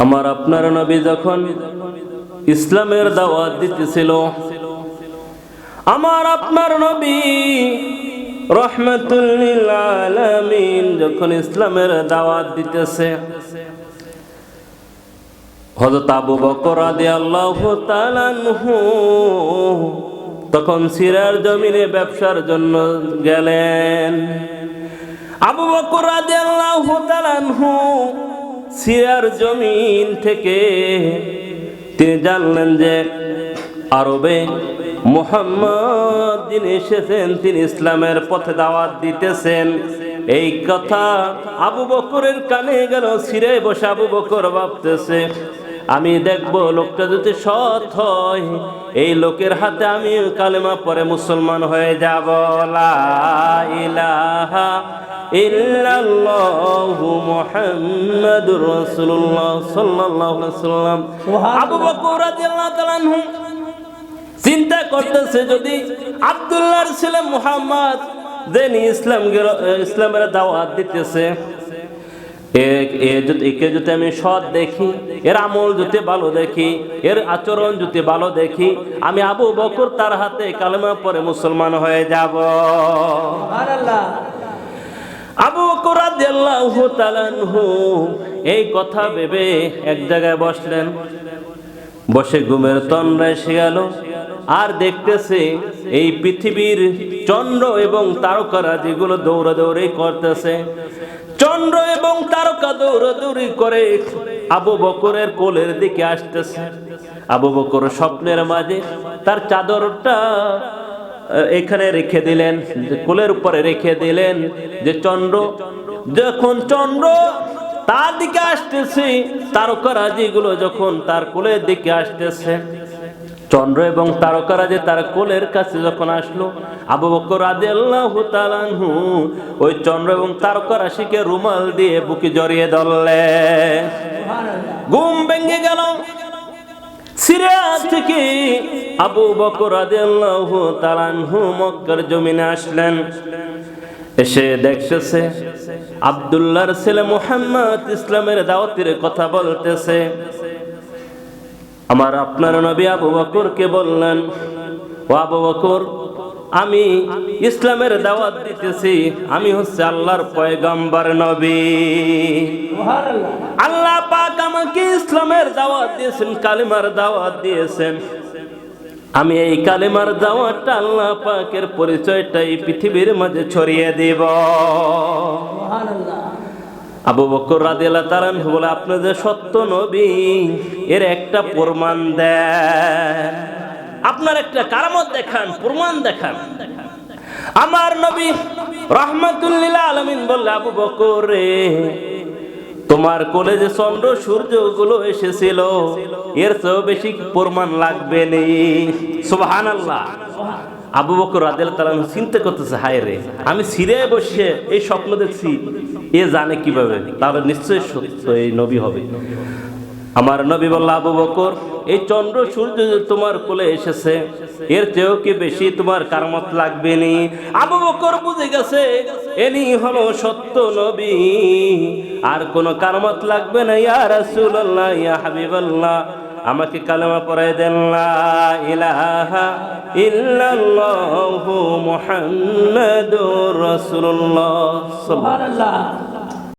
আমার আপনার নবী যখন ইসলামের দাওয়াত দিতেছিল, আমার আপনার নবী রহমাতুল লিল আলামিন যখন ইসলামের দাওয়াত দিতেছে, হযরত আবু বকর রাদিয়াল্লাহু তাআলা আনহু তখন সিরিয়ার জমিনে ব্যবসার জন্য গেলেন। আবু বকর রাদিয়াল্লাহু তাআলা আনহু সিরিয়ার জমিন থেকে তিনি জানলেন যে আরবে মুহাম্মদ যিনি এসেছেন তিনি ইসলামের পথে দাওয়াত দিতেছেন। এই কথা আবু বকরের কানে গেল। সিরিয়ায় বসে আবু বকর ভাবতেছে, আমি দেখব লোকটা যদি সৎ হয়, এই লোকের হাতে আমি কালেমা পড়ে মুসলমান হয়ে যাব। লা ইলাহা ইল্লাল্লাহু মুহাম্মাদুর রাসূলুল্লাহ সাল্লাল্লাহু আলাইহি ওয়াসাল্লাম। আবু বকর রাদিয়াল্লাহু তাআলা আনহু চিন্তা করতেছে, যদি আব্দুল্লাহর ছেলে মুহাম্মদ যিনি ইসলামের দাওয়াত দিতেছে, একে যদি আমি সৎ দেখি, এর আমল যদি ভালো দেখি, এর আচরণ যদি ভালো দেখি, আমি আবু বকর তার হাতে কালেমা পড়ে মুসলমান হয়ে যাব। সুবহানাল্লাহ। আবু বকর রাদিয়াল্লাহু তাআলা আনহু এই কথা ভেবে এক জায়গায় বসলেন। বসে ঘুমের তন্দ্রা এসে গেল। আর দেখতেছে এই পৃথিবীর চন্দ্র এবং তারকারা যেগুলো দৌড়াদৌড়ি করতেছে, চন্দ্র এবং তারকা দৌড়াদৌড়ি করে আবু বকরের কোলের দিকে আসতেছে। আবু বকর স্বপ্নের মাঝে তার চাদরটা এখানে রেখে দিলেন, কোলের উপরে রেখে দিলেন, যে যখন চন্দ্র তার দিকে আসতেছে, তারকারা যেগুলো যখন তার কোলের দিকে আসতেছে, চন্দ্র এবং তারকারা যে তার কোলের কাছে যখন আসলো, আবু বকর রাদিয়াল্লাহু তাআলা আনহু ওই চন্দ্র এবং তারকা রাশিকে রুমাল দিয়ে বুকে জড়িয়ে ধরলেন। ঘুম ভেঙে গেল। সিরিয়া থেকে আবু বকর রাদিয়াল্লাহু তাআলা আনহু মক্কার জমিনে আসলেন। এসে দেখতেছে আব্দুল্লাহর ছেলে মুহাম্মদ ইসলামের দাওয়াতের কথা বলতেছে। আমার আপনার নবী আবু বকরকে বললেন, ও আবু বকর, আমি ইসলামের দাওয়াত দিতেছি, আমি হচ্ছে আল্লাহর পয়গম্বর নবী। সুবহানাল্লাহ। আল্লাহ পাক আমাকে ইসলামের দাওয়াত দিয়েছেন, কালিমার দাওয়াত দিয়েছেন। আমি এই কালিমার দাওয়াতটা আল্লাহ পাকের পরিচয়টা এই পৃথিবীর মাঝে ছড়িয়ে দেব। সুবহানাল্লাহ। আবু বকর রাদিয়াল্লাহু তাআলা আনহু বলে, আপনি যে সত্য নবী এর একটা প্রমাণ দেন, আপনার একটা কারামত দেখান, প্রমাণ দেখান। আমার নবী রাহমাতুল লিল আলামিন বললে, আবু বকর রে, তোমার কোলে যে চন্দ্র সূর্য গুলো এসেছিল, এর চেয়েও বেশি প্রমাণ লাগবে নি। সুবহানাল্লাহ। আবু বকর রাদিয়াল্লাহু তাআলা চিন্তা করতেছে, হায় রে, আমি সিরিয়ায় বসে এই স্বপ্ন দেখছি, এ জানে কিভাবে? তাহলে নিশ্চয়ই সত্য এই নবী হবে। আমার নবী বলল, আবু বকর, এই চন্দ্র সূর্য যে তোমার কোলে এসেছে, এর চেয়েও কি বেশি তোমার কারামত লাগবে নি? আবু বকর বুঝে গেছে এনি হলো সত্য নবী, আর কোনো কারামত লাগবে না। ইয়া রাসূলুল্লাহ, ইয়া হাবিবাল্লাহ, আমাকে কালেমা পড়ায় দেন, লা ইলাহা ইল্লাল্লাহু মুহাম্মাদুর রাসূলুল্লাহ। সুবহানাল্লাহ।